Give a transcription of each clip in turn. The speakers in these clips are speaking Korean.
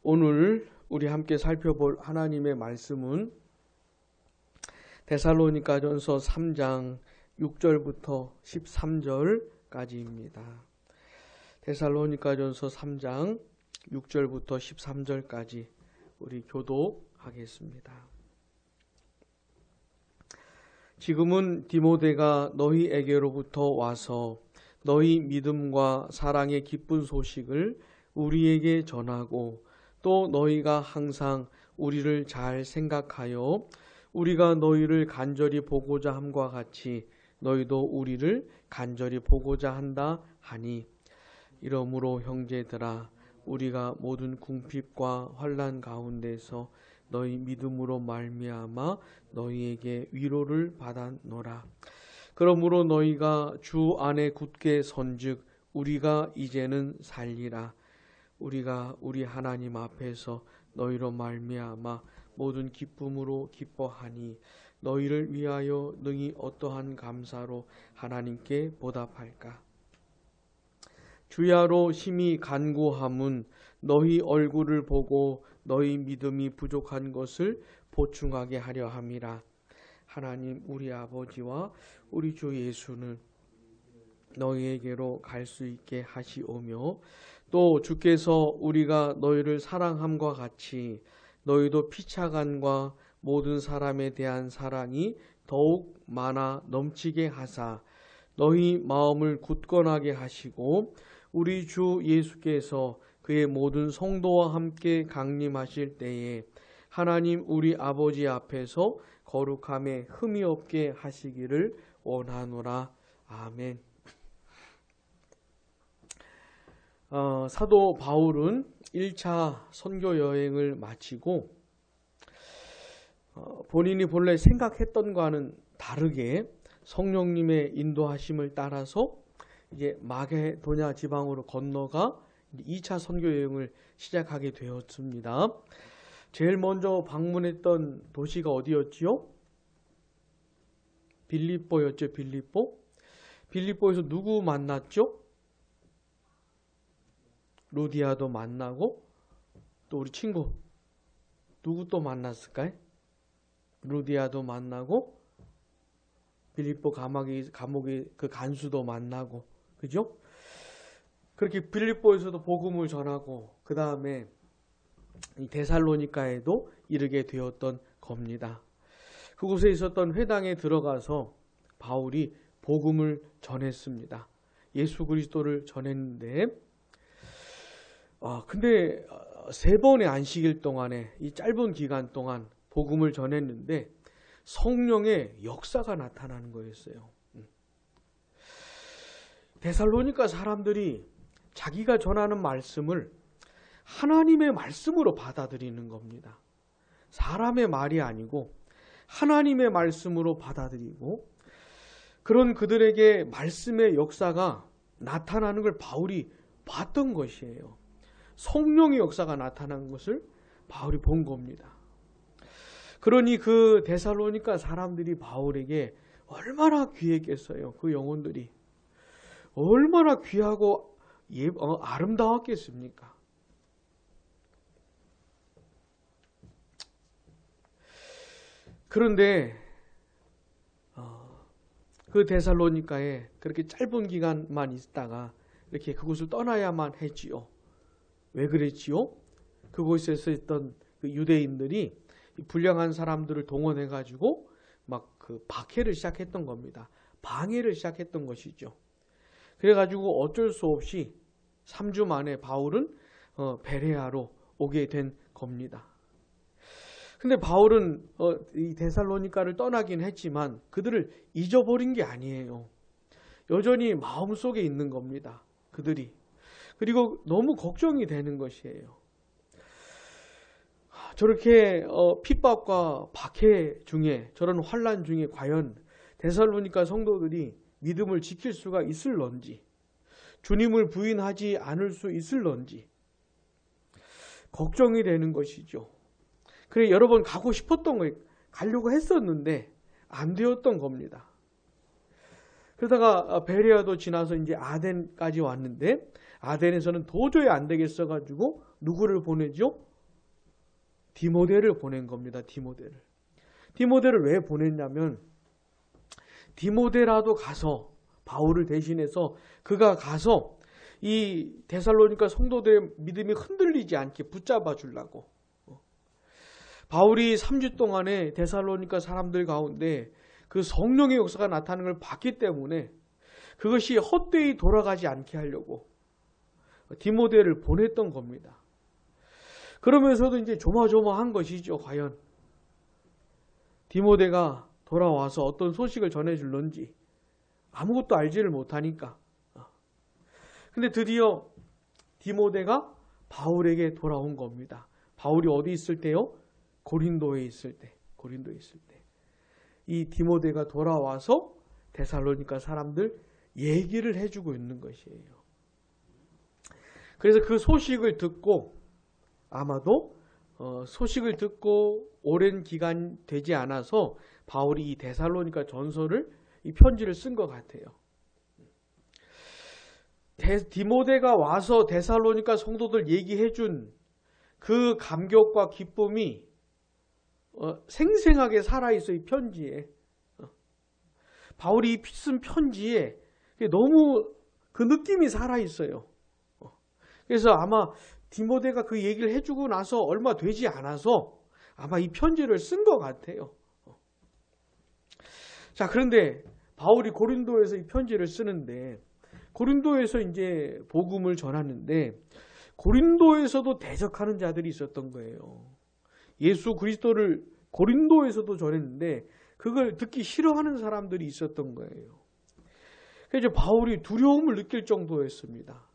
오늘 우리 함께 살펴볼 하나님의 말씀은 데살로니가전서 3장 6절부터 13절까지입니다. 데살로니가전서 3장 6절부터 13절까지 우리 교독하겠습니다. 지금은 디모데가 너희에게로부터 와서 너희 믿음과 사랑의 기쁜 소식을 우리에게 전하고 또 너희가 항상 우리를 잘 생각하여 우리가 너희를 간절히 보고자 함과 같이 너희도 우리를 간절히 보고자 한다 하니, 이러므로 형제들아 우리가 모든 궁핍과 환난 가운데서 너희 믿음으로 말미암아 너희에게 위로를 받았노라. 그러므로 너희가 주 안에 굳게 선즉 우리가 이제는 살리라. 우리가 우리 하나님 앞에서 너희로 말미암아 모든 기쁨으로 기뻐하니 너희를 위하여 능히 어떠한 감사로 하나님께 보답할까. 주야로 심히 간구함은 너희 얼굴을 보고 너희 믿음이 부족한 것을 보충하게 하려 함이라. 하나님 우리 아버지와 우리 주 예수는 너희에게로 갈 수 있게 하시오며 또 주께서 우리가 너희를 사랑함과 같이 너희도 피차간과 모든 사람에 대한 사랑이 더욱 많아 넘치게 하사 너희 마음을 굳건하게 하시고 우리 주 예수께서 그의 모든 성도와 함께 강림하실 때에 하나님 우리 아버지 앞에서 거룩함에 흠이 없게 하시기를 원하노라. 아멘. 사도 바울은 1차 선교 여행을 마치고 본인이 본래 생각했던 것과는 다르게 성령님의 인도하심을 따라서 이제 마게도냐 지방으로 건너가 2차 선교 여행을 시작하게 되었습니다. 제일 먼저 방문했던 도시가 어디였지요? 빌립보였죠. 빌립보에서 누구 만났죠? 루디아도 만나고 또 우리 친구 누구 또 만났을까요? 루디아도 만나고 빌립보 감옥의 그 간수도 만나고, 그죠? 그렇게 빌립보에서도 복음을 전하고 그 다음에 데살로니가에도 이르게 되었던 겁니다. 그곳에 있었던 회당에 들어가서 바울이 복음을 전했습니다. 예수 그리스도를 전했는데 근데 3번의 안식일 동안에 이 짧은 기간 동안 복음을 전했는데 성령의 역사가 나타나는 거였어요. 데살로니가 사람들이 자기가 전하는 말씀을 하나님의 말씀으로 받아들이는 겁니다. 사람의 말이 아니고 하나님의 말씀으로 받아들이고, 그런 그들에게 말씀의 역사가 나타나는 걸 바울이 봤던 것이에요. 성령의 역사가 나타난 것을 바울이 본 겁니다. 그러니 그 데살로니가 사람들이 바울에게 얼마나 귀했겠어요. 그 영혼들이 얼마나 귀하고 아름다웠겠습니까? 그런데 그 데살로니가에 그렇게 짧은 기간만 있다가 이렇게 그곳을 떠나야만 했지요. 왜 그랬지요? 그곳에서 있던 그 유대인들이 불량한 사람들을 동원해 가지고 막 그 박해를 시작했던 겁니다. 방해를 시작했던 것이죠. 그래 가지고 어쩔 수 없이 3주 만에 바울은 베레아로 오게 된 겁니다. 근데 바울은 이 데살로니가를 떠나긴 했지만 그들을 잊어버린 게 아니에요. 여전히 마음속에 있는 겁니다. 그들이. 그리고 너무 걱정이 되는 것이에요. 저렇게 핍박과 박해 중에, 저런 환난 중에 과연 데살로니가 성도들이 믿음을 지킬 수가 있을런지, 주님을 부인하지 않을 수 있을런지 걱정이 되는 것이죠. 그래 여러 번 가고 싶었던 거예요. 가려고 했었는데 안 되었던 겁니다. 그러다가 베레아도 지나서 이제 아덴까지 왔는데 아덴에서는 도저히 안 되겠어 가지고 누구를 보내죠? 디모데를 보낸 겁니다. 디모데를 왜 보냈냐면 디모데라도 가서 바울을 대신해서 그가 가서 이 데살로니가 성도들의 믿음이 흔들리지 않게 붙잡아 주려고. 바울이 3주 동안에 데살로니가 사람들 가운데 그 성령의 역사가 나타나는 걸 봤기 때문에 그것이 헛되이 돌아가지 않게 하려고 디모데를 보냈던 겁니다. 그러면서도 이제 조마조마한 것이죠. 과연 디모데가 돌아와서 어떤 소식을 전해줄런지 아무것도 알지를 못하니까. 근데 드디어 디모데가 바울에게 돌아온 겁니다. 바울이 어디 있을 때요? 고린도에 있을 때. 이 디모데가 돌아와서 데살로니가 사람들 얘기를 해주고 있는 것이에요. 그래서 그 소식을 듣고 아마도 소식을 듣고 오랜 기간 되지 않아서 바울이 이 데살로니가 전서를 이 편지를 쓴 것 같아요. 디모데가 와서 데살로니가 성도들 얘기해준 그 감격과 기쁨이 생생하게 살아있어요. 이 편지에. 바울이 쓴 편지에 너무 그 느낌이 살아있어요. 그래서 아마 디모데가 그 얘기를 해주고 나서 얼마 되지 않아서 아마 이 편지를 쓴 것 같아요. 자, 그런데 바울이 고린도에서 이 편지를 쓰는데 고린도에서 이제 복음을 전하는데 고린도에서도 대적하는 자들이 있었던 거예요. 예수 그리스도를 고린도에서도 전했는데 그걸 듣기 싫어하는 사람들이 있었던 거예요. 그래서 바울이 두려움을 느낄 정도였습니다.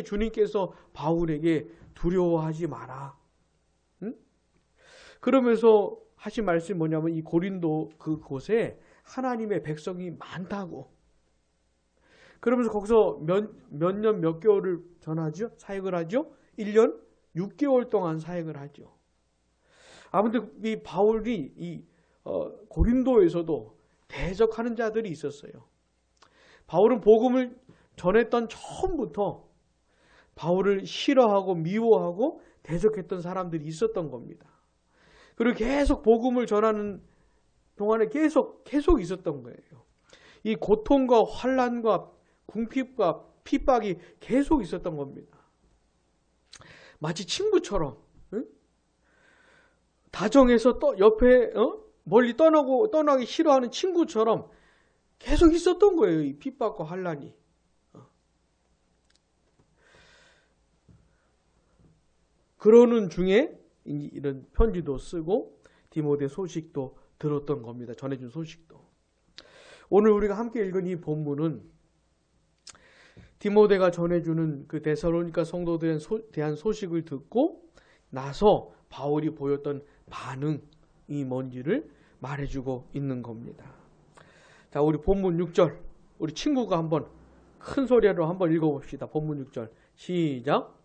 주님께서 바울에게 두려워하지 마라. 응? 그러면서 하신 말씀이 뭐냐면 이 고린도 그곳에 하나님의 백성이 많다고. 그러면서 거기서 몇 년 몇 개월을 전하죠? 사역을 하죠? 1년 6개월 동안 사역을 하죠. 아무튼 이 바울이 이 고린도에서도 대적하는 자들이 있었어요. 바울은 복음을 전했던 처음부터 바울을 싫어하고 미워하고 대적했던 사람들이 있었던 겁니다. 그리고 계속 복음을 전하는 동안에 계속 있었던 거예요. 이 고통과 환난과 궁핍과 핍박이 계속 있었던 겁니다. 마치 친구처럼, 응? 다정해서 옆에 멀리 떠나기 싫어하는 친구처럼 계속 있었던 거예요. 이 핍박과 환난이. 그러는 중에 이런 편지도 쓰고 디모데 소식도 들었던 겁니다. 전해준 소식도. 오늘 우리가 함께 읽은 이 본문은 디모데가 전해주는 그 데살로니가 성도들에 대한 소식을 듣고 나서 바울이 보였던 반응이 뭔지를 말해주고 있는 겁니다. 자, 우리 본문 6절 우리 친구가 한번 큰 소리로 한번 읽어봅시다. 본문 6절 시작.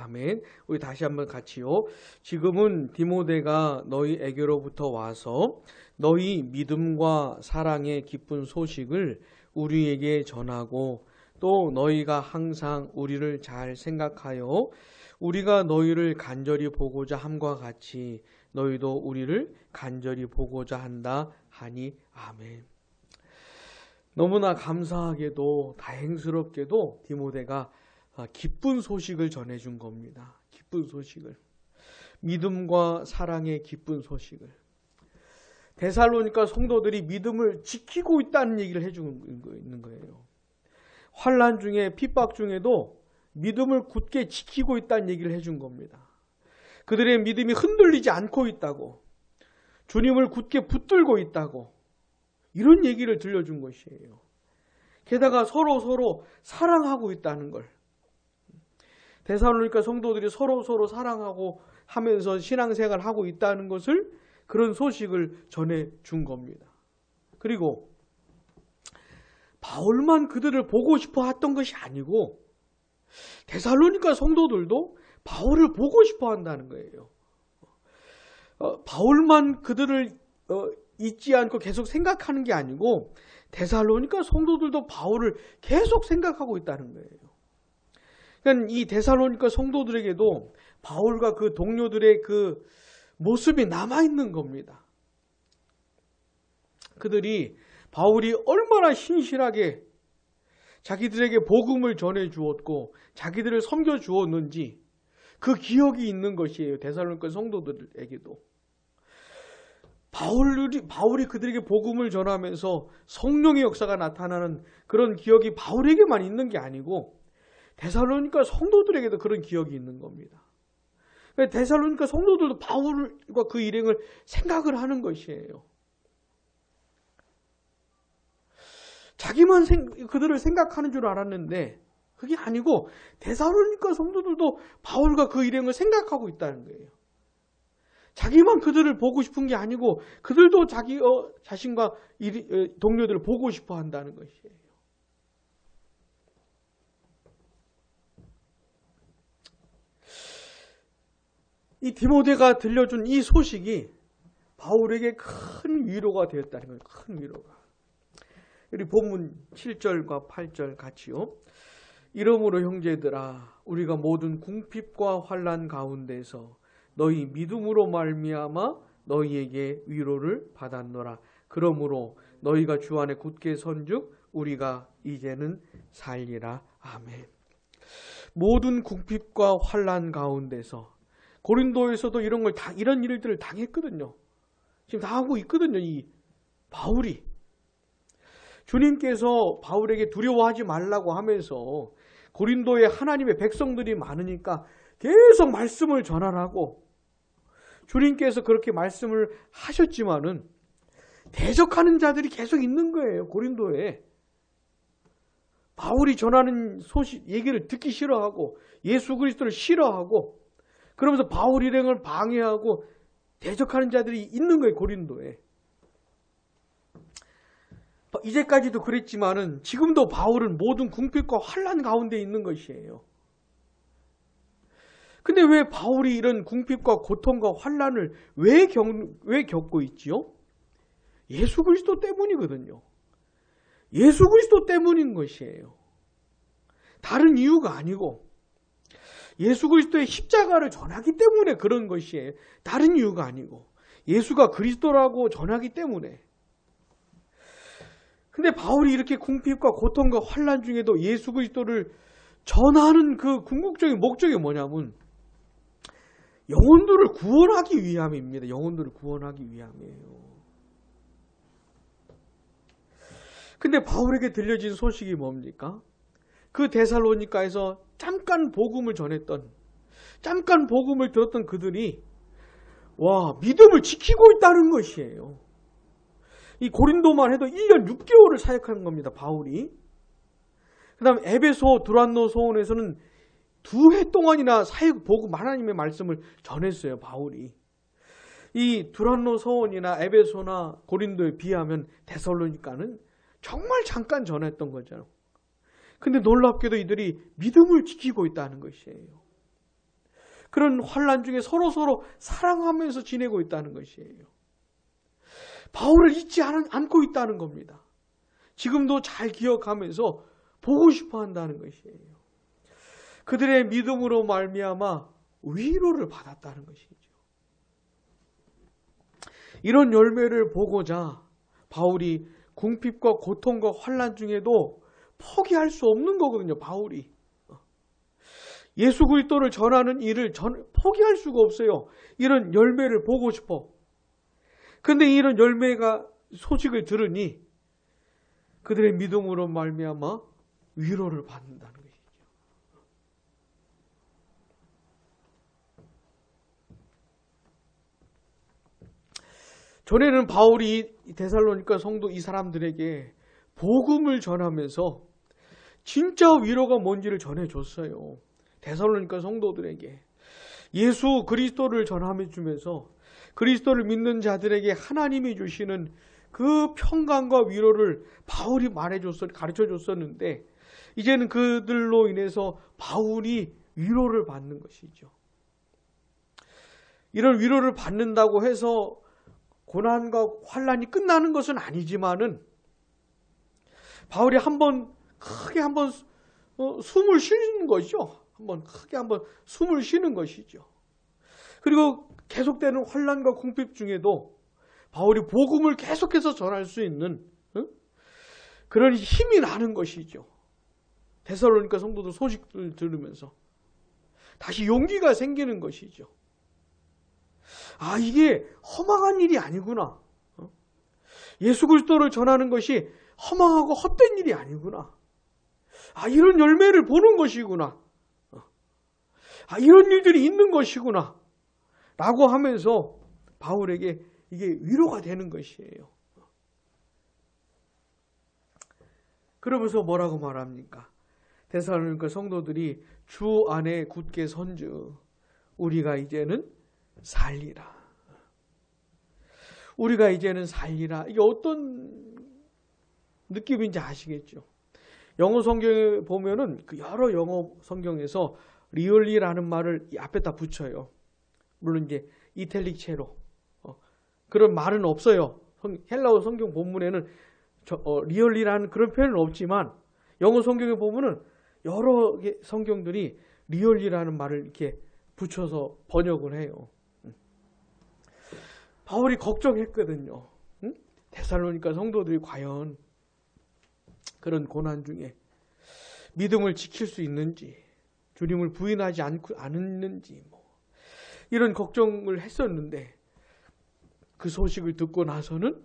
아멘. 우리 다시 한번 같이요. 지금은 디모데가 너희에게로부터 와서 너희 믿음과 사랑의 기쁜 소식을 우리에게 전하고 또 너희가 항상 우리를 잘 생각하여 우리가 너희를 간절히 보고자 함과 같이 너희도 우리를 간절히 보고자 한다 하니 아멘. 너무나 감사하게도 다행스럽게도 디모데가 기쁜 소식을 전해준 겁니다. 기쁜 소식을. 믿음과 사랑의 기쁜 소식을. 데살로니가 성도들이 믿음을 지키고 있다는 얘기를 해주고 있는 거예요. 환난 중에 핍박 중에도 믿음을 굳게 지키고 있다는 얘기를 해준 겁니다. 그들의 믿음이 흔들리지 않고 있다고. 주님을 굳게 붙들고 있다고. 이런 얘기를 들려준 것이에요. 게다가 서로 사랑하고 있다는 걸. 데살로니가 성도들이 서로 사랑하고 하면서 신앙생활을 하고 있다는 것을 그런 소식을 전해준 겁니다. 그리고 바울만 그들을 보고 싶어 했던 것이 아니고 데살로니가 성도들도 바울을 보고 싶어 한다는 거예요. 바울만 그들을 잊지 않고 계속 생각하는 게 아니고 데살로니가 성도들도 바울을 계속 생각하고 있다는 거예요. 그러니까 이 데살로니가 성도들에게도 바울과 그 동료들의 그 모습이 남아있는 겁니다. 그들이 바울이 얼마나 신실하게 자기들에게 복음을 전해 주었고 자기들을 섬겨 주었는지 그 기억이 있는 것이에요. 데살로니가 성도들에게도. 바울이 그들에게 복음을 전하면서 성령의 역사가 나타나는 그런 기억이 바울에게만 있는 게 아니고 데살로니가 성도들에게도 그런 기억이 있는 겁니다. 데살로니가 성도들도 바울과 그 일행을 생각을 하는 것이에요. 자기만 그들을 생각하는 줄 알았는데 그게 아니고 데살로니가 성도들도 바울과 그 일행을 생각하고 있다는 거예요. 자기만 그들을 보고 싶은 게 아니고 그들도 자기 자신과 동료들을 보고 싶어 한다는 것이에요. 이 디모데가 들려준 이 소식이 바울에게 큰 위로가 되었다는 거예요. 큰 위로가. 우리 본문 7절과 8절 같이요. 이러므로 형제들아 우리가 모든 궁핍과 환난 가운데서 너희 믿음으로 말미암아 너희에게 위로를 받았노라. 그러므로 너희가 주 안에 굳게 선즉 우리가 이제는 살리라. 아멘. 모든 궁핍과 환난 가운데서 고린도에서도 이런 일들을 당했거든요. 지금 당하고 있거든요. 이 바울이. 주님께서 바울에게 두려워하지 말라고 하면서 고린도에 하나님의 백성들이 많으니까 계속 말씀을 전하라고 주님께서 그렇게 말씀을 하셨지만은 대적하는 자들이 계속 있는 거예요. 고린도에. 바울이 전하는 얘기를 듣기 싫어하고 예수 그리스도를 싫어하고 그러면서 바울 일행을 방해하고 대적하는 자들이 있는 거예요. 고린도에. 이제까지도 그랬지만은 지금도 바울은 모든 궁핍과 환난 가운데 있는 것이에요. 근데 왜 바울이 이런 궁핍과 고통과 환난을 왜 겪고 있지요? 예수 그리스도 때문이거든요. 예수 그리스도 때문인 것이에요. 다른 이유가 아니고 예수 그리스도의 십자가를 전하기 때문에 그런 것이에요. 다른 이유가 아니고 예수가 그리스도라고 전하기 때문에. 근데 바울이 이렇게 궁핍과 고통과 환난 중에도 예수 그리스도를 전하는 그 궁극적인 목적이 뭐냐면 영혼들을 구원하기 위함입니다. 영혼들을 구원하기 위함이에요. 근데 바울에게 들려진 소식이 뭡니까? 그 데살로니가에서 잠깐 복음을 들었던 그들이 믿음을 지키고 있다는 것이에요. 이 고린도만 해도 1년 6개월을 사역한 겁니다. 바울이. 그 다음 에베소 두란노 소원에서는 2해 동안이나 복음 하나님의 말씀을 전했어요. 바울이. 이 두란노 소원이나 에베소나 고린도에 비하면 데살로니가는 정말 잠깐 전했던 거죠. 근데 놀랍게도 이들이 믿음을 지키고 있다는 것이에요. 그런 환난 중에 서로 사랑하면서 지내고 있다는 것이에요. 바울을 잊지 않고 있다는 겁니다. 지금도 잘 기억하면서 보고 싶어 한다는 것이에요. 그들의 믿음으로 말미암아 위로를 받았다는 것이죠. 이런 열매를 보고자 바울이 궁핍과 고통과 환난 중에도 포기할 수 없는 거거든요. 바울이. 예수 그리스도를 전하는 일을 포기할 수가 없어요. 이런 열매를 보고 싶어. 근데 이런 소식을 들으니 그들의 믿음으로 말미암아 위로를 받는다는 것이죠. 전에는 바울이 데살로니가 성도 이 사람들에게 복음을 전하면서 진짜 위로가 뭔지를 전해줬어요. 데살로니가 성도들에게 예수 그리스도를 전함해 주면서 그리스도를 믿는 자들에게 하나님이 주시는 그 평강과 위로를 바울이 가르쳐줬었는데 이제는 그들로 인해서 바울이 위로를 받는 것이죠. 이런 위로를 받는다고 해서 고난과 환난이 끝나는 것은 아니지만은 바울이 크게 한번 숨을 쉬는 것이죠. 크게 한번 숨을 쉬는 것이죠. 그리고 계속되는 환난과 궁핍 중에도 바울이 복음을 계속해서 전할 수 있는 그런 힘이 나는 것이죠. 데살로니가 성도들 소식을 들으면서 다시 용기가 생기는 것이죠. 아, 이게 허망한 일이 아니구나. 예수 그리스도를 전하는 것이 허망하고 헛된 일이 아니구나. 아, 이런 열매를 보는 것이구나. 아, 이런 일들이 있는 것이구나. 라고 하면서 바울에게 이게 위로가 되는 것이에요. 그러면서 뭐라고 말합니까? 데살로니가 성도들이 주 안에 굳게 선주, 우리가 이제는 살리라. 우리가 이제는 살리라. 이게 어떤 느낌인지 아시겠죠? 영어 성경에 보면은 그 여러 영어 성경에서 리얼리라는 말을 앞에다 붙여요. 물론 이제 이탈릭체로 그런 말은 없어요. 헬라어 성경 본문에는 리얼리라는 그런 표현은 없지만 영어 성경에 보면은 여러 성경들이 리얼리라는 말을 이렇게 붙여서 번역을 해요. 바울이 걱정했거든요. 데살로니가 성도들이 과연 그런 고난 중에 믿음을 지킬 수 있는지, 주님을 부인하지 않았는지 이런 걱정을 했었는데 그 소식을 듣고 나서는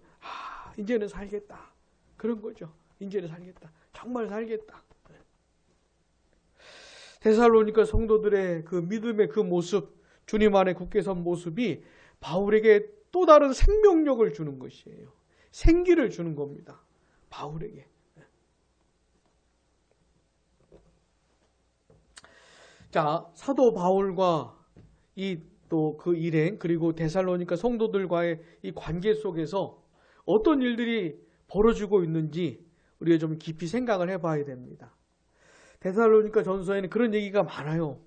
이제는 살겠다. 그런 거죠. 이제는 살겠다. 정말 살겠다. 데살로니가 성도들의 그 믿음의 그 모습, 주님 안에 굳게 선 모습이 바울에게 또 다른 생명력을 주는 것이에요. 생기를 주는 겁니다. 바울에게. 자, 사도 바울과 또 그 일행 그리고 데살로니가 성도들과의 이 관계 속에서 어떤 일들이 벌어지고 있는지 우리가 좀 깊이 생각을 해봐야 됩니다. 데살로니가 전서에는 그런 얘기가 많아요.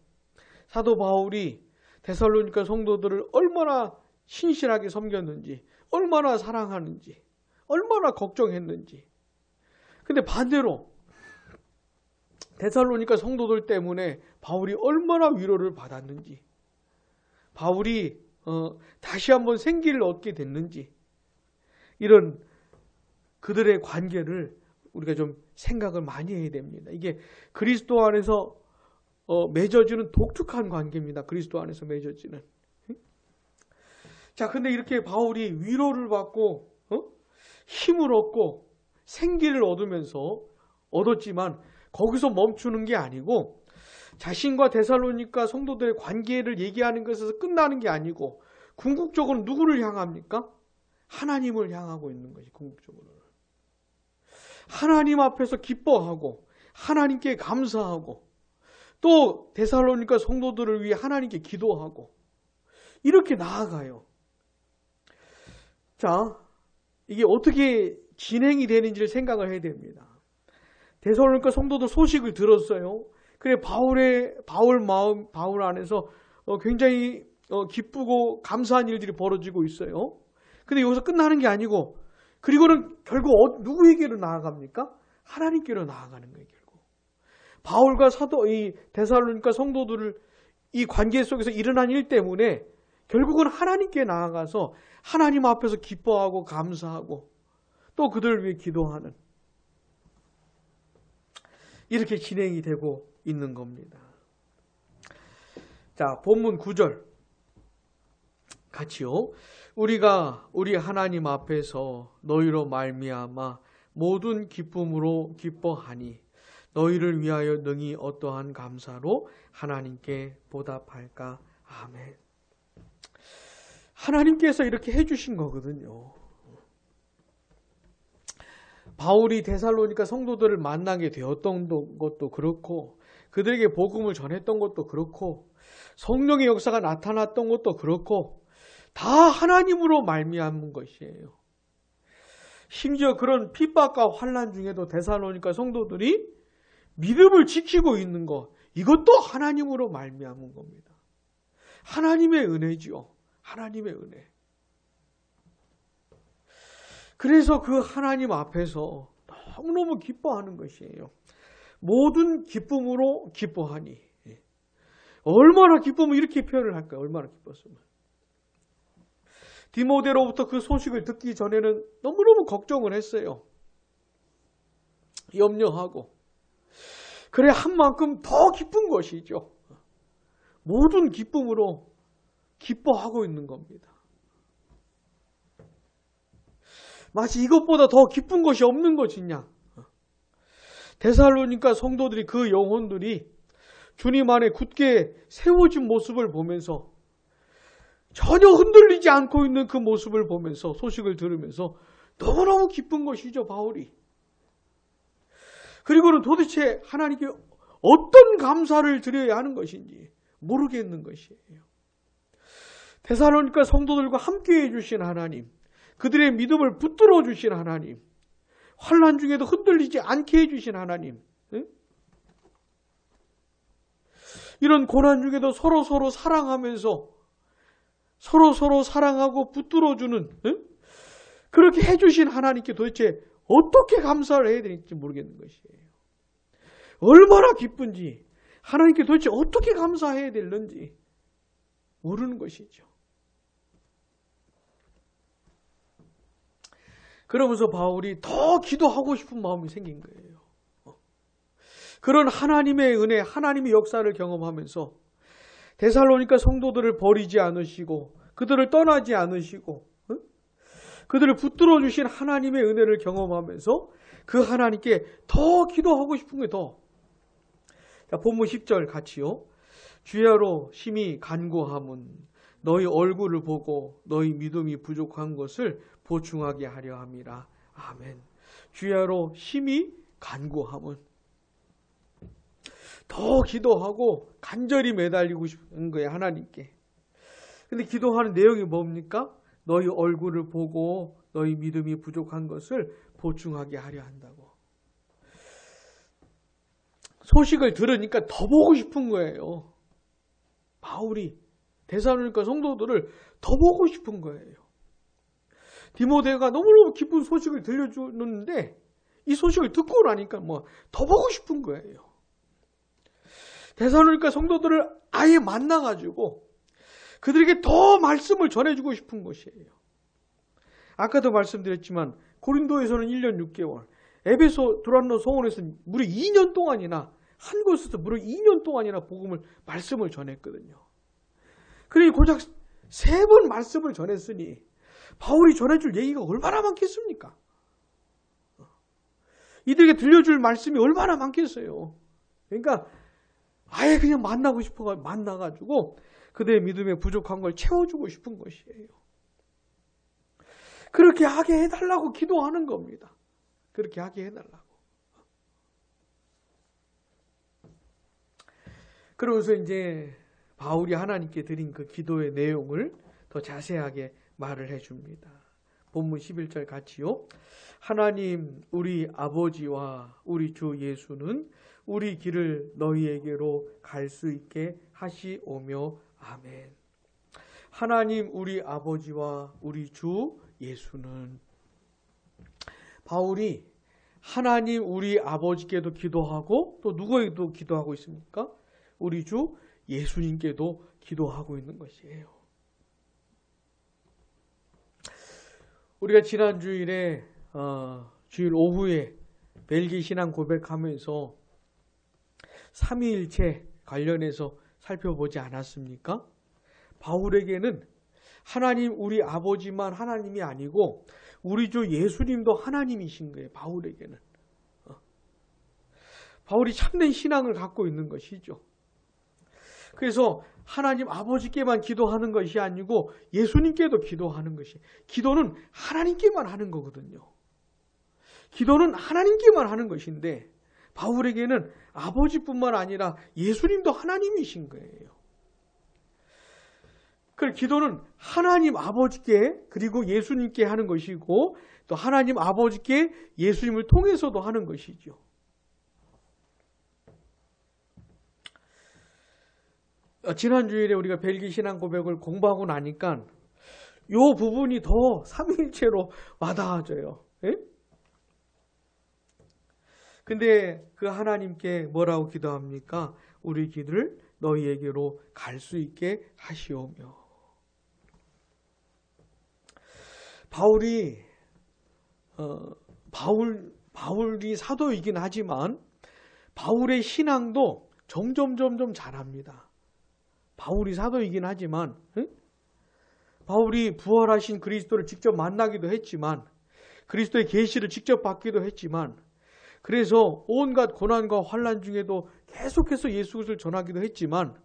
사도 바울이 데살로니가 성도들을 얼마나 신실하게 섬겼는지, 얼마나 사랑하는지, 얼마나 걱정했는지. 근데 반대로 데살로니가 성도들 때문에 바울이 얼마나 위로를 받았는지, 바울이 다시 한번 생기를 얻게 됐는지, 이런 그들의 관계를 우리가 좀 생각을 많이 해야 됩니다. 이게 그리스도 안에서 맺어지는 독특한 관계입니다. 그리스도 안에서 맺어지는. 자, 근데 이렇게 바울이 위로를 받고 힘을 얻고 생기를 얻었지만 거기서 멈추는 게 아니고 자신과 데살로니가 성도들의 관계를 얘기하는 것에서 끝나는 게 아니고 궁극적으로 누구를 향합니까? 하나님을 향하고 있는 것이 궁극적으로. 하나님 앞에서 기뻐하고 하나님께 감사하고 또 데살로니가 성도들을 위해 하나님께 기도하고 이렇게 나아가요. 자, 이게 어떻게 진행이 되는지를 생각을 해야 됩니다. 데살로니가 성도들 소식을 들었어요. 그래 바울 안에서 굉장히 기쁘고 감사한 일들이 벌어지고 있어요. 근데 여기서 끝나는 게 아니고 그리고는 결국 누구에게로 나아갑니까? 하나님께로 나아가는 거예요. 결국 바울과 이 데살로니가 성도들을 이 관계 속에서 일어난 일 때문에 결국은 하나님께 나아가서 하나님 앞에서 기뻐하고 감사하고 또 그들을 위해 기도하는 이렇게 진행이 되고 있는 겁니다. 자, 본문 9절 같이요. 우리가 우리 하나님 앞에서 너희로 말미암아 모든 기쁨으로 기뻐하니 너희를 위하여 능히 어떠한 감사로 하나님께 보답할까. 아멘. 하나님께서 이렇게 해주신 거거든요. 바울이 데살로니가 성도들을 만나게 되었던 것도 그렇고 그들에게 복음을 전했던 것도 그렇고 성령의 역사가 나타났던 것도 그렇고 다 하나님으로 말미암은 것이에요. 심지어 그런 핍박과 환난 중에도 데살로니가 성도들이 믿음을 지키고 있는 것, 이것도 하나님으로 말미암은 겁니다. 하나님의 은혜지요. 하나님의 은혜. 그래서 그 하나님 앞에서 너무너무 기뻐하는 것이에요. 모든 기쁨으로 기뻐하니. 얼마나 기쁘면 이렇게 표현을 할까요? 얼마나 기뻤으면. 디모데로부터 그 소식을 듣기 전에는 너무너무 걱정을 했어요. 염려하고. 그래 한 만큼 더 기쁜 것이죠. 모든 기쁨으로 기뻐하고 있는 겁니다. 마치 이것보다 더 기쁜 것이 없는 것이냐. 데살로니가 성도들이 그 영혼들이 주님 안에 굳게 세워진 모습을 보면서 전혀 흔들리지 않고 있는 그 모습을 보면서 소식을 들으면서 너무너무 기쁜 것이죠. 바울이. 그리고는 도대체 하나님께 어떤 감사를 드려야 하는 것인지 모르겠는 것이에요. 데살로니가 성도들과 함께 해주신 하나님, 그들의 믿음을 붙들어 주신 하나님, 환난 중에도 흔들리지 않게 해주신 하나님, 이런 고난 중에도 서로 사랑하면서 서로 사랑하고 붙들어주는, 그렇게 해주신 하나님께 도대체 어떻게 감사를 해야 될지 모르겠는 것이에요. 얼마나 기쁜지, 하나님께 도대체 어떻게 감사해야 되는지 모르는 것이죠. 그러면서 바울이 더 기도하고 싶은 마음이 생긴 거예요. 그런 하나님의 은혜, 하나님의 역사를 경험하면서 데살로니가 성도들을 버리지 않으시고 그들을 떠나지 않으시고 그들을 붙들어 주신 하나님의 은혜를 경험하면서 그 하나님께 더 기도하고 싶은 게 더. 자, 본문 10절 같이요. 주야로 심히 간구함은 너희 얼굴을 보고 너희 믿음이 부족한 것을 보충하게 하려 함이라. 아멘. 주야로 심히 간구함은 더 기도하고 간절히 매달리고 싶은 거예요. 하나님께. 근데 기도하는 내용이 뭡니까? 너희 얼굴을 보고 너희 믿음이 부족한 것을 보충하게 하려 한다고. 소식을 들으니까 더 보고 싶은 거예요. 바울이 데살로니가 성도들을 더 보고 싶은 거예요. 디모데가 너무너무 기쁜 소식을 들려주는데 이 소식을 듣고 나니까 더 보고 싶은 거예요. 데살로니가 성도들을 아예 만나가지고 그들에게 더 말씀을 전해주고 싶은 것이에요. 아까도 말씀드렸지만 고린도에서는 1년 6개월, 에베소 두란노 소원에서는 무려 2년 동안이나 한 곳에서 무려 2년 동안이나 말씀을 전했거든요. 그러니 고작 3번 말씀을 전했으니 바울이 전해줄 얘기가 얼마나 많겠습니까? 이들에게 들려줄 말씀이 얼마나 많겠어요. 그러니까 아예 그냥 만나고 싶어 만나가지고 그들의 믿음에 부족한 걸 채워주고 싶은 것이에요. 그렇게 하게 해달라고 기도하는 겁니다. 그렇게 하게 해달라고. 그러면서 이제 바울이 하나님께 드린 그 기도의 내용을 더 자세하게 말을 해줍니다. 본문 11절 같이요. 하나님 우리 아버지와 우리 주 예수는 우리 길을 너희에게로 갈 수 있게 하시오며 아멘. 하나님 우리 아버지와 우리 주 예수는, 바울이 하나님 우리 아버지께도 기도하고 또 누구에게도 기도하고 있습니까? 우리 주 예수님께도 기도하고 있는 것이에요. 우리가 지난 주일에 주일 오후에 벨기 신앙 고백하면서 삼위일체 관련해서 살펴보지 않았습니까? 바울에게는 하나님 우리 아버지만 하나님이 아니고 우리 주 예수님도 하나님이신 거예요. 바울에게는. 바울이 참된 신앙을 갖고 있는 것이죠. 그래서 하나님 아버지께만 기도하는 것이 아니고 예수님께도 기도하는 것이, 기도는 하나님께만 하는 거거든요. 기도는 하나님께만 하는 것인데 바울에게는 아버지뿐만 아니라 예수님도 하나님이신 거예요. 그 기도는 하나님 아버지께 그리고 예수님께 하는 것이고 또 하나님 아버지께 예수님을 통해서도 하는 것이죠. 지난 주일에 우리가 벨기 신앙 고백을 공부하고 나니까 요 부분이 더 삼위일체로 와닿아져요. 예? 근데 그 하나님께 뭐라고 기도합니까? 우리 길을 너희에게로 갈 수 있게 하시오며. 바울이 사도이긴 하지만 바울의 신앙도 점점 자랍니다. 바울이 사도이긴 하지만 바울이 부활하신 그리스도를 직접 만나기도 했지만 그리스도의 계시를 직접 받기도 했지만 그래서 온갖 고난과 환난 중에도 계속해서 예수 그리스도를 전하기도 했지만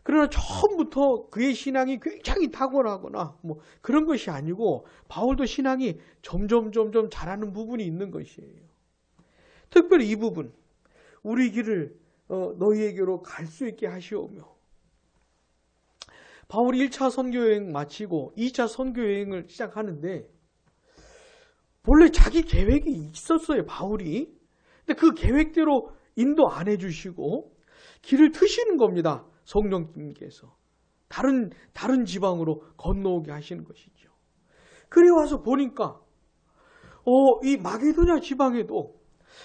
그러나 처음부터 그의 신앙이 굉장히 탁월하거나 뭐 그런 것이 아니고 바울도 신앙이 점점 자라는 부분이 있는 것이에요. 특별히 이 부분, 우리 길을 너희에게로 갈 수 있게 하시오며. 바울이 1차 선교여행 마치고 2차 선교여행을 시작하는데 원래 자기 계획이 있었어요, 바울이. 근데 그 계획대로 인도 안 해주시고 길을 트시는 겁니다. 성령님께서 다른 지방으로 건너오게 하시는 것이죠. 그래 와서 보니까 이 마게도냐 지방에도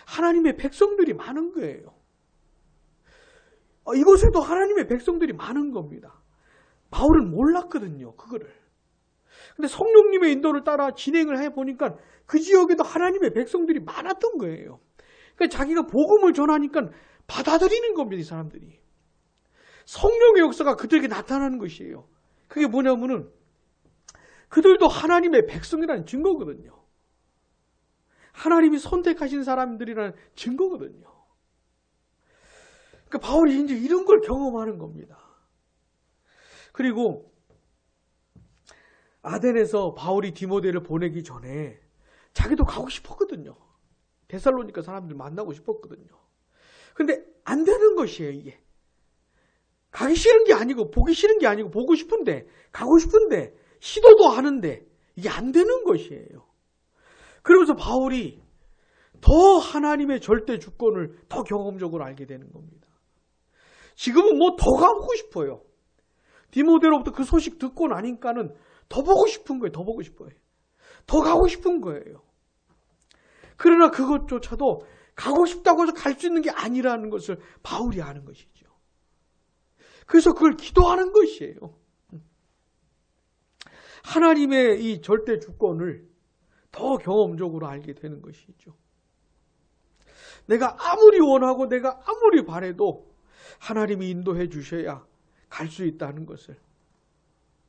하나님의 백성들이 많은 거예요. 이곳에도 하나님의 백성들이 많은 겁니다. 바울은 몰랐거든요, 그거를. 근데 성령님의 인도를 따라 진행을 해보니까 그 지역에도 하나님의 백성들이 많았던 거예요. 그러니까 자기가 복음을 전하니까 받아들이는 겁니다, 이 사람들이. 성령의 역사가 그들에게 나타나는 것이에요. 그게 뭐냐면은 그들도 하나님의 백성이라는 증거거든요. 하나님이 선택하신 사람들이라는 증거거든요. 그러니까 바울이 이제 이런 걸 경험하는 겁니다. 그리고 아덴에서 바울이 디모데를 보내기 전에 자기도 가고 싶었거든요. 데살로니가 사람들 만나고 싶었거든요. 근데 안 되는 것이에요, 이게. 가기 싫은 게 아니고 보기 싫은 게 아니고 보고 싶은데 가고 싶은데 시도도 하는데 이게 안 되는 것이에요. 그러면서 바울이 더 하나님의 절대 주권을 더 경험적으로 알게 되는 겁니다. 지금은 뭐 더 가보고 싶어요. 디모데로부터 그 소식 듣고 나니까는 더 보고 싶은 거예요. 더 보고 싶어요. 더 가고 싶은 거예요. 그러나 그것조차도 가고 싶다고 해서 갈 수 있는 게 아니라는 것을 바울이 아는 것이죠. 그래서 그걸 기도하는 것이에요. 하나님의 이 절대 주권을 더 경험적으로 알게 되는 것이죠. 내가 아무리 원하고 내가 아무리 바라도 하나님이 인도해 주셔야 갈 수 있다는 것을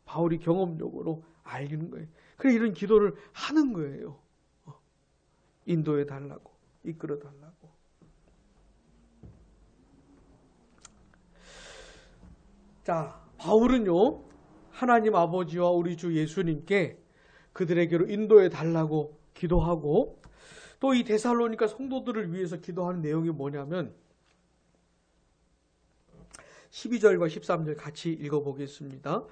바울이 경험적으로 알리는 거예요. 그래서 이런 기도를 하는 거예요. 인도해 달라고, 이끌어 달라고. 자, 바울은요, 하나님 아버지와 우리 주 예수님께 그들에게로 인도해 달라고 기도하고 또 이 데살로니가 성도들을 위해서 기도하는 내용이 뭐냐면 12절과 13절 같이 읽어보겠습니다.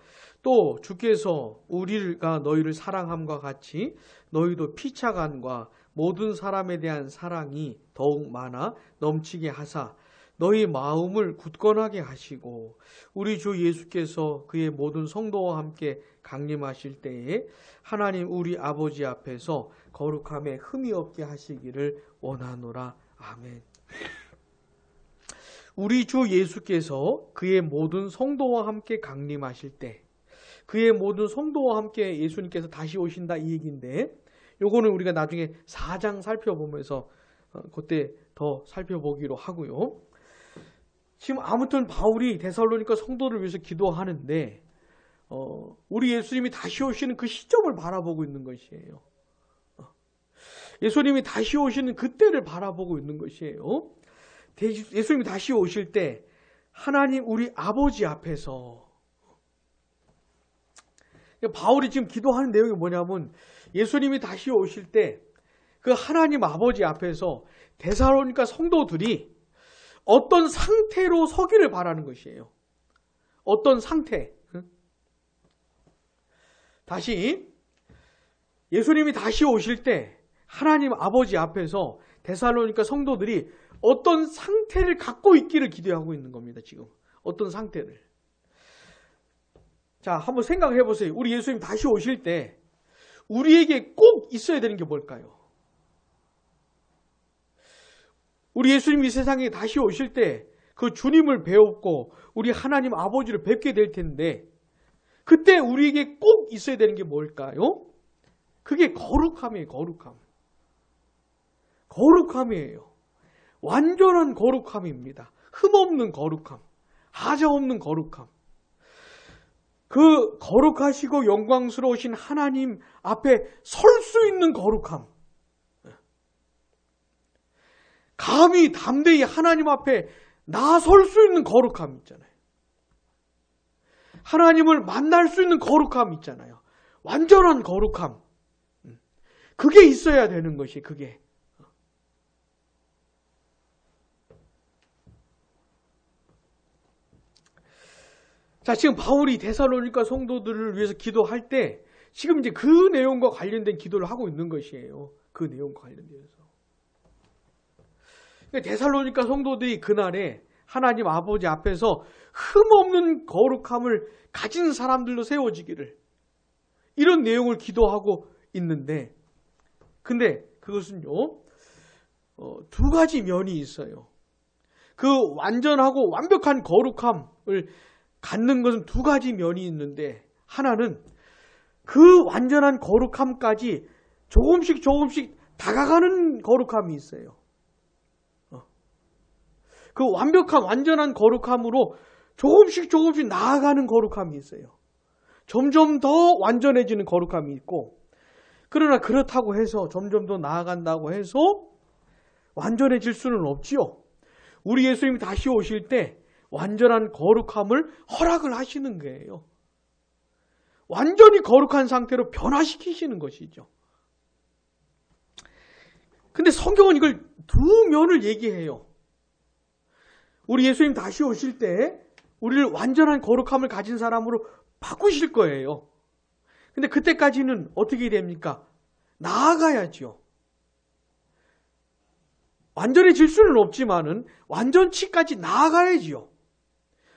또 주께서 우리가 너희를 사랑함과 같이 너희도 피차간과 모든 사람에 대한 사랑이 더욱 많아 넘치게 하사 너희 마음을 굳건하게 하시고 우리 주 예수께서 그의 모든 성도와 함께 강림하실 때에 하나님 우리 아버지 앞에서 거룩함에 흠이 없게 하시기를 원하노라. 아멘. 우리 주 예수께서 그의 모든 성도와 함께 강림하실 때, 그의 모든 성도와 함께 예수님께서 다시 오신다 이 얘기인데, 요거는 우리가 나중에 4장 살펴보면서 그때 더 살펴보기로 하고요. 지금 아무튼 바울이 데살로니가 성도를 위해서 기도하는데 우리 예수님이 다시 오시는 그 시점을 바라보고 있는 것이에요. 예수님이 다시 오시는 그때를 바라보고 있는 것이에요. 예수님이 다시 오실 때 하나님 우리 아버지 앞에서, 바울이 지금 기도하는 내용이 뭐냐면 예수님이 다시 오실 때 그 하나님 아버지 앞에서 데살로니가 성도들이 어떤 상태로 서기를 바라는 것이에요. 어떤 상태. 다시 예수님이 다시 오실 때 하나님 아버지 앞에서 데살로니가 성도들이 어떤 상태를 갖고 있기를 기대하고 있는 겁니다. 지금 어떤 상태를. 자, 한번 생각해 보세요. 우리 예수님 다시 오실 때 우리에게 꼭 있어야 되는 게 뭘까요? 우리 예수님이 세상에 다시 오실 때 그 주님을 배웠고 우리 하나님 아버지를 뵙게 될 텐데 그때 우리에게 꼭 있어야 되는 게 뭘까요? 그게 거룩함이에요. 거룩함. 거룩함이에요. 완전한 거룩함입니다. 흠없는 거룩함. 하자없는 거룩함. 그 거룩하시고 영광스러우신 하나님 앞에 설 수 있는 거룩함. 감히 담대히 하나님 앞에 나설 수 있는 거룩함 있잖아요. 하나님을 만날 수 있는 거룩함 있잖아요. 완전한 거룩함. 그게 있어야 되는 것이 그게. 자, 지금 바울이 데살로니가 성도들을 위해서 기도할 때 지금 이제 그 내용과 관련된 기도를 하고 있는 것이에요. 그 내용과 관련돼서. 데살로니가 성도들이 그날에 하나님 아버지 앞에서 흠없는 거룩함을 가진 사람들로 세워지기를 이런 내용을 기도하고 있는데 근데 그것은요 두 가지 면이 있어요. 그 완전하고 완벽한 거룩함을 갖는 것은 두 가지 면이 있는데 하나는 그 완전한 거룩함까지 조금씩 다가가는 거룩함이 있어요. 그 완벽한 완전한 거룩함으로 조금씩 나아가는 거룩함이 있어요. 점점 더 완전해지는 거룩함이 있고 그러나 그렇다고 해서 점점 더 나아간다고 해서 완전해질 수는 없지요. 우리 예수님이 다시 오실 때 완전한 거룩함을 허락을 하시는 거예요. 완전히 거룩한 상태로 변화시키시는 것이죠. 근데 성경은 이걸 두 면을 얘기해요. 우리 예수님 다시 오실 때 우리를 완전한 거룩함을 가진 사람으로 바꾸실 거예요. 근데 그때까지는 어떻게 됩니까? 나아가야지요. 완전해질 수는 없지만은 완전치까지 나아가야지요.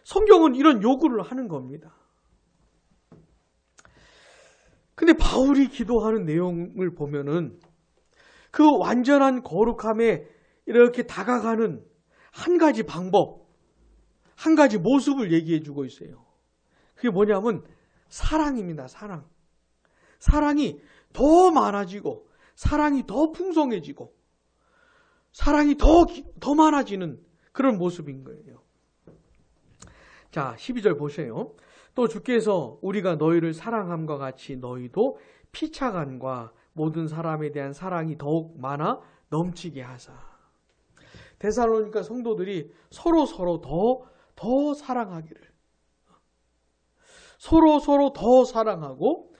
성경은 이런 요구를 하는 겁니다. 근데 바울이 기도하는 내용을 보면은 그 완전한 거룩함에 이렇게 다가가는 한 가지 방법, 한 가지 모습을 얘기해 주고 있어요. 그게 뭐냐면 사랑입니다. 사랑. 사랑이 더 많아지고 사랑이 더 풍성해지고 사랑이 더 많아지는 그런 모습인 거예요. 자, 12절 보세요. 또 주께서 우리가 너희를 사랑함과 같이 너희도 피차간과 모든 사람에 대한 사랑이 더욱 많아 넘치게 하사. 데살로니가 성도들이 서로 더 사랑하기를. 서로 더 사랑하고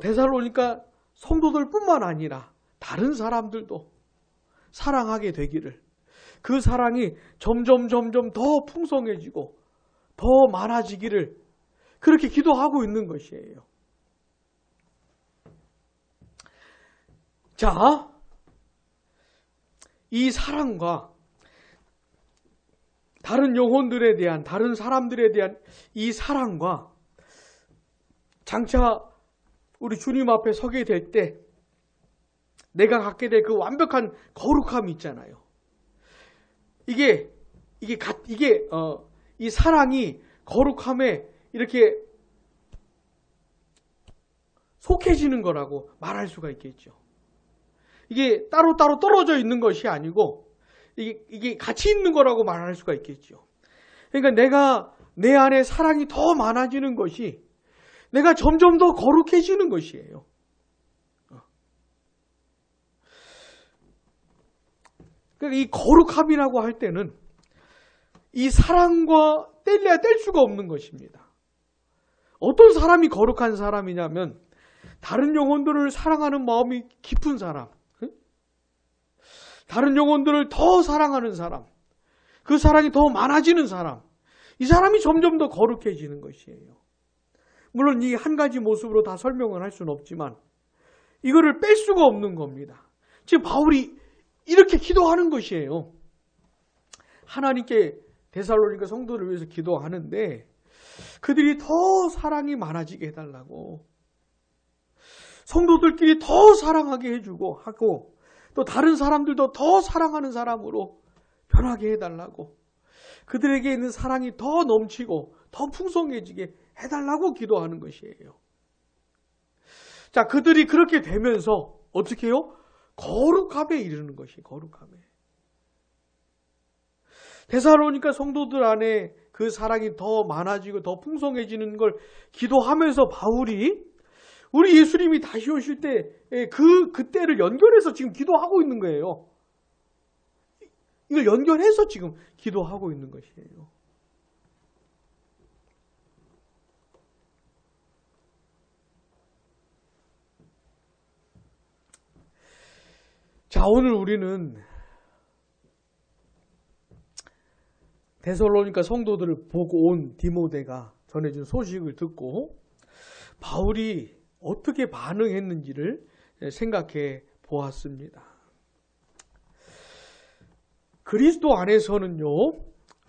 데살로니가 성도들뿐만 아니라 다른 사람들도 사랑하게 되기를. 그 사랑이 점점 더 풍성해지고 더 많아지기를 그렇게 기도하고 있는 것이에요. 자, 이 사랑과 다른 영혼들에 대한, 다른 사람들에 대한 이 사랑과 장차 우리 주님 앞에 서게 될 때 내가 갖게 될 그 완벽한 거룩함이 있잖아요. 이 사랑이 거룩함에 이렇게 속해지는 거라고 말할 수가 있겠죠. 이게 따로 떨어져 있는 것이 아니고 이게 같이 있는 거라고 말할 수가 있겠죠. 그러니까 내가 내 안에 사랑이 더 많아지는 것이 내가 점점 더 거룩해지는 것이에요. 그러니까 이 거룩함이라고 할 때는 이 사랑과 뗄래야 뗄 수가 없는 것입니다. 어떤 사람이 거룩한 사람이냐면 다른 영혼들을 사랑하는 마음이 깊은 사람, 다른 영혼들을 더 사랑하는 사람, 그 사랑이 더 많아지는 사람, 이 사람이 점점 더 거룩해지는 것이에요. 물론 이 한 가지 모습으로 다 설명을 할 수는 없지만 이거를 뺄 수가 없는 겁니다. 지금 바울이 이렇게 기도하는 것이에요. 하나님께 데살로니가 성도를 위해서 기도하는데 그들이 더 사랑이 많아지게 해달라고, 성도들끼리 더 사랑하게 해주고 하고, 또 다른 사람들도 더 사랑하는 사람으로 변하게 해달라고, 그들에게 있는 사랑이 더 넘치고 더 풍성해지게 해달라고 기도하는 것이에요. 자, 그들이 그렇게 되면서 어떻게 해요? 거룩함에 이르는 것이 거룩함에. 데살로니가 성도들 안에 그 사랑이 더 많아지고 더 풍성해지는 걸 기도하면서 바울이 우리 예수님이 다시 오실 때 그때를 연결해서 지금 기도하고 있는 거예요. 이걸 연결해서 지금 기도하고 있는 것이에요. 자, 오늘 우리는 데살로니가 성도들을 보고 온 디모데가 전해준 소식을 듣고 바울이 어떻게 반응했는지를 생각해 보았습니다. 그리스도 안에서는요,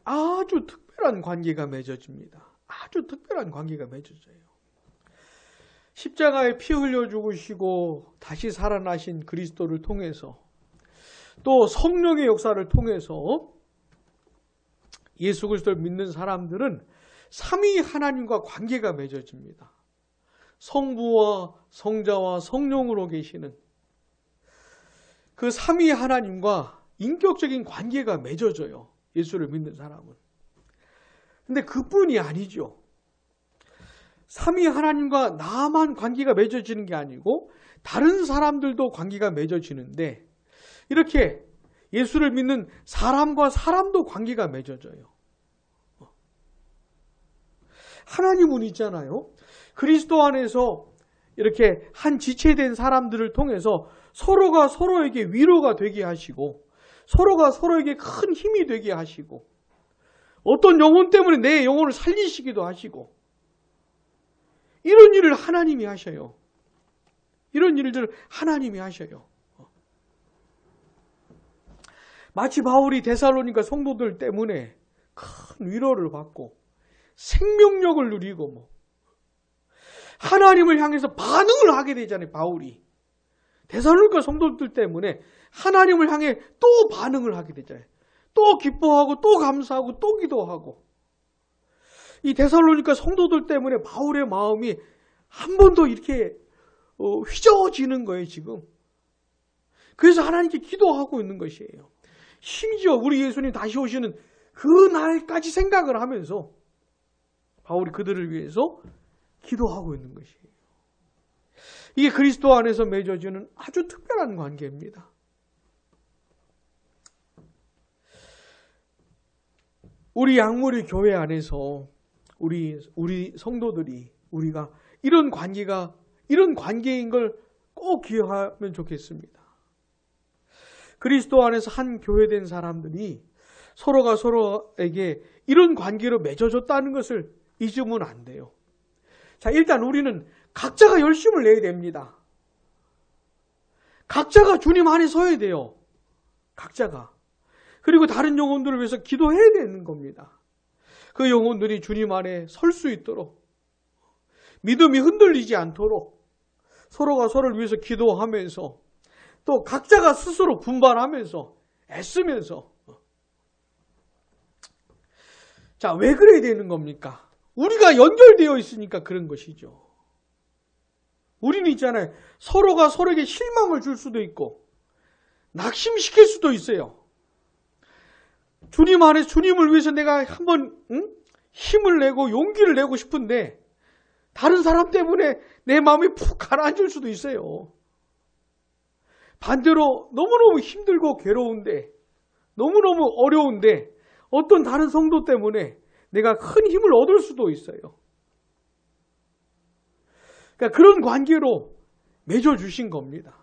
아주 특별한 관계가 맺어집니다. 아주 특별한 관계가 맺어져요. 십자가에 피 흘려 죽으시고 다시 살아나신 그리스도를 통해서, 또 성령의 역사를 통해서 예수 그리스도를 믿는 사람들은 삼위 하나님과 관계가 맺어집니다. 성부와 성자와 성령으로 계시는 그 삼위 하나님과 인격적인 관계가 맺어져요. 예수를 믿는 사람은. 근데 그뿐이 아니죠. 삼위 하나님과 나만 관계가 맺어지는 게 아니고 다른 사람들도 관계가 맺어지는데, 이렇게 예수를 믿는 사람과 사람도 관계가 맺어져요. 하나님은 있잖아요. 그리스도 안에서 이렇게 한 지체된 사람들을 통해서 서로가 서로에게 위로가 되게 하시고, 서로가 서로에게 큰 힘이 되게 하시고, 어떤 영혼 때문에 내 영혼을 살리시기도 하시고, 이런 일을 하나님이 하셔요. 이런 일들을 하나님이 하셔요. 마치 바울이 데살로니가 성도들 때문에 큰 위로를 받고 생명력을 누리고 하나님을 향해서 반응을 하게 되잖아요. 바울이 데살로니가 성도들 때문에 하나님을 향해 또 반응을 하게 되잖아요. 또 기뻐하고 또 감사하고 또 기도하고. 이 데살로니가 성도들 때문에 바울의 마음이 한 번 더 이렇게 휘저어지는 거예요, 지금. 그래서 하나님께 기도하고 있는 것이에요. 심지어 우리 예수님 다시 오시는 그 날까지 생각을 하면서 바울이 그들을 위해서 기도하고 있는 것이에요. 이게 그리스도 안에서 맺어지는 아주 특별한 관계입니다. 우리 양무리 교회 안에서 우리 성도들이 우리가 이런 관계인 걸 꼭 기억하면 좋겠습니다. 그리스도 안에서 한 교회된 사람들이 서로가 서로에게 이런 관계로 맺어졌다는 것을 잊으면 안 돼요. 자, 일단 우리는 각자가 열심을 내야 됩니다. 각자가 주님 안에 서야 돼요. 각자가. 그리고 다른 영혼들을 위해서 기도해야 되는 겁니다. 그 영혼들이 주님 안에 설 수 있도록, 믿음이 흔들리지 않도록 서로가 서로를 위해서 기도하면서, 또 각자가 스스로 분발하면서 애쓰면서. 자, 왜 그래야 되는 겁니까? 우리가 연결되어 있으니까 그런 것이죠. 우리는 있잖아요. 서로가 서로에게 실망을 줄 수도 있고 낙심시킬 수도 있어요. 주님 안에서 주님을 위해서 내가 한번 힘을 내고 용기를 내고 싶은데 다른 사람 때문에 내 마음이 푹 가라앉을 수도 있어요. 반대로 너무너무 힘들고 괴로운데, 너무너무 어려운데 어떤 다른 성도 때문에 내가 큰 힘을 얻을 수도 있어요. 그러니까 그런 관계로 맺어주신 겁니다.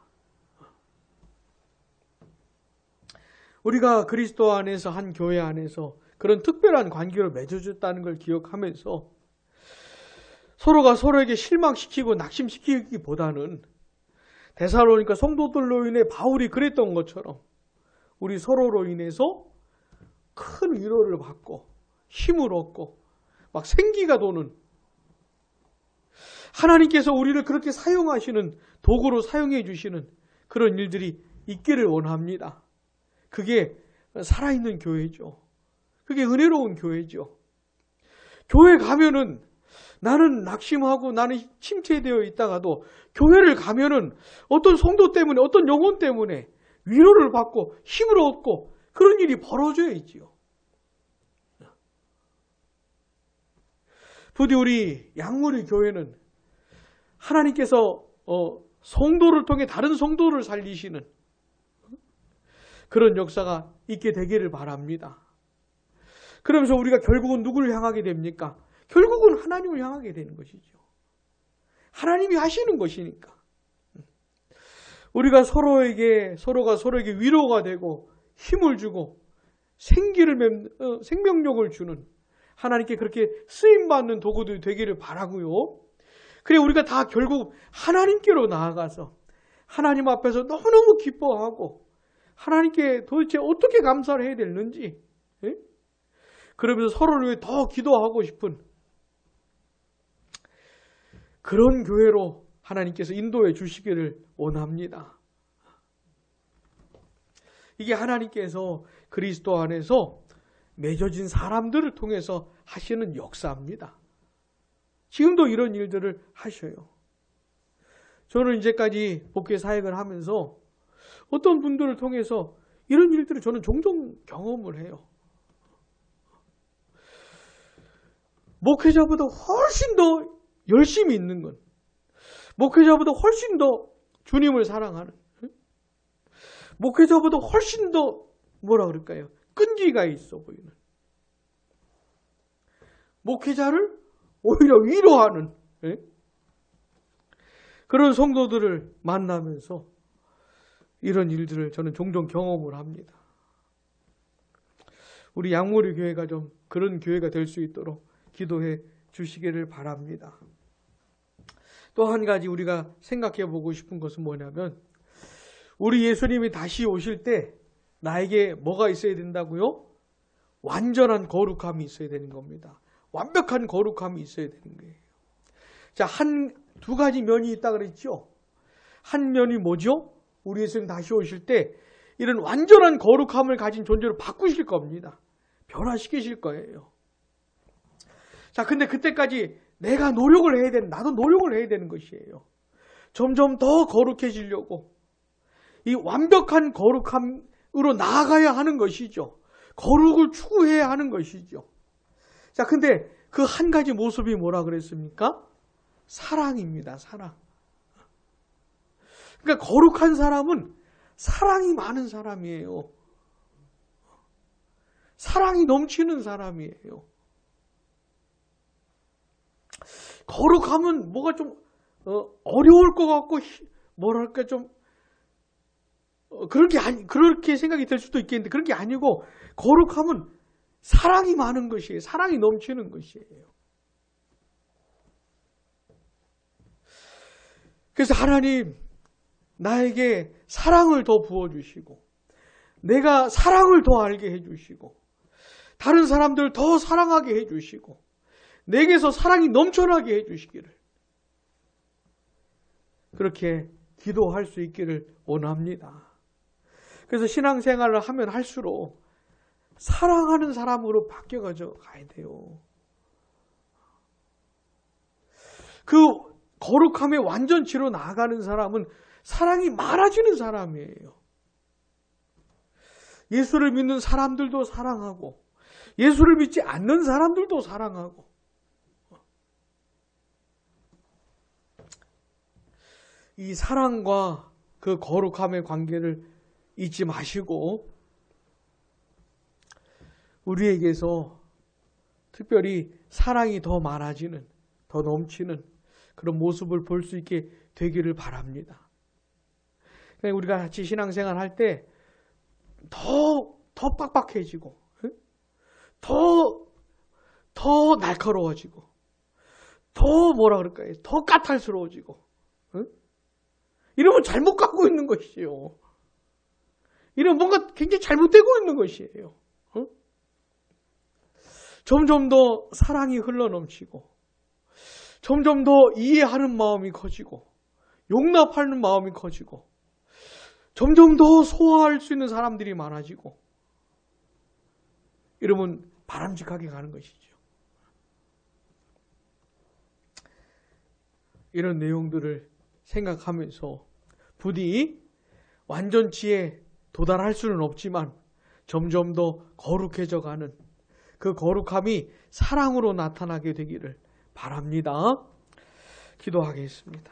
우리가 그리스도 안에서 한 교회 안에서 그런 특별한 관계로 맺어졌다는 걸 기억하면서 서로가 서로에게 실망시키고 낙심시키기보다는 데살로니가 성도들로 인해 바울이 그랬던 것처럼 우리 서로로 인해서 큰 위로를 받고 힘을 얻고 막 생기가 도는, 하나님께서 우리를 그렇게 사용하시는, 도구로 사용해 주시는 그런 일들이 있기를 원합니다. 그게 살아있는 교회죠. 그게 은혜로운 교회죠. 교회 가면은 나는 낙심하고 나는 침체되어 있다가도 교회를 가면은 어떤 성도 때문에, 어떤 영혼 때문에 위로를 받고 힘을 얻고 그런 일이 벌어져야지요. 부디 우리 양무리 교회는 하나님께서 성도를 통해 다른 성도를 살리시는 그런 역사가 있게 되기를 바랍니다. 그러면서 우리가 결국은 누구를 향하게 됩니까? 결국은 하나님을 향하게 되는 것이죠. 하나님이 하시는 것이니까. 우리가 서로가 서로에게 위로가 되고 힘을 주고 생명력을 주는, 하나님께 그렇게 쓰임받는 도구들이 되기를 바라고요. 그래 우리가 다 결국 하나님께로 나아가서 하나님 앞에서 너무너무 기뻐하고 하나님께 도대체 어떻게 감사를 해야 되는지, 그러면서 서로를 위해 더 기도하고 싶은 그런 교회로 하나님께서 인도해 주시기를 원합니다. 이게 하나님께서 그리스도 안에서 맺어진 사람들을 통해서 하시는 역사입니다. 지금도 이런 일들을 하셔요. 저는 이제까지 목회 사역을 하면서 어떤 분들을 통해서 이런 일들을 저는 종종 경험을 해요. 목회자보다 훨씬 더 열심히 있는 건, 목회자보다 훨씬 더 주님을 사랑하는, 목회자보다 훨씬 더 뭐라 그럴까요? 끈기가 있어 보이는, 목회자를 오히려 위로하는 그런 성도들을 만나면서 이런 일들을 저는 종종 경험을 합니다. 우리 양무리 교회가 좀 그런 교회가 될 수 있도록 기도해 주시기를 바랍니다. 또 한 가지 우리가 생각해 보고 싶은 것은 뭐냐면, 우리 예수님이 다시 오실 때 나에게 뭐가 있어야 된다고요? 완전한 거룩함이 있어야 되는 겁니다. 완벽한 거룩함이 있어야 되는 거예요. 자, 두 가지 면이 있다 그랬죠? 한 면이 뭐죠? 우리 예수님 다시 오실 때 이런 완전한 거룩함을 가진 존재로 바꾸실 겁니다. 변화시키실 거예요. 자, 근데 그때까지 내가 노력을 해야 되는, 나도 노력을 해야 되는 것이에요. 점점 더 거룩해지려고 이 완벽한 거룩함으로 나아가야 하는 것이죠. 거룩을 추구해야 하는 것이죠. 자, 근데 그 한 가지 모습이 뭐라 그랬습니까? 사랑입니다. 사랑. 그러니까 거룩한 사람은 사랑이 많은 사람이에요. 사랑이 넘치는 사람이에요. 거룩하면 뭐가 좀 어려울 것 같고 뭐랄까 좀 그렇게 생각이 될 수도 있겠는데, 그런 게 아니고 거룩하면 사랑이 많은 것이에요. 사랑이 넘치는 것이에요. 그래서 하나님 나에게 사랑을 더 부어주시고 내가 사랑을 더 알게 해주시고 다른 사람들을 더 사랑하게 해주시고 내게서 사랑이 넘쳐나게 해주시기를, 그렇게 기도할 수 있기를 원합니다. 그래서 신앙생활을 하면 할수록 사랑하는 사람으로 바뀌어가져 가야 돼요. 그 거룩함의 완전치로 나아가는 사람은 사랑이 많아지는 사람이에요. 예수를 믿는 사람들도 사랑하고 예수를 믿지 않는 사람들도 사랑하고, 이 사랑과 그 거룩함의 관계를 잊지 마시고 우리에게서 특별히 사랑이 더 많아지는, 더 넘치는 그런 모습을 볼 수 있게 되기를 바랍니다. 우리가 같이 신앙생활 할 때 더 빡빡해지고 더 날카로워지고 더 뭐라 그럴까요? 더 까탈스러워지고 이러면 잘못 가고 있는 것이에요. 이러면 뭔가 굉장히 잘못되고 있는 것이에요. 점점 더 사랑이 흘러넘치고 점점 더 이해하는 마음이 커지고 용납하는 마음이 커지고 점점 더 소화할 수 있는 사람들이 많아지고 이러면 바람직하게 가는 것이죠. 이런 내용들을 생각하면서 부디 완전치에 도달할 수는 없지만 점점 더 거룩해져 가는 그 거룩함이 사랑으로 나타나게 되기를 바랍니다. 기도하겠습니다.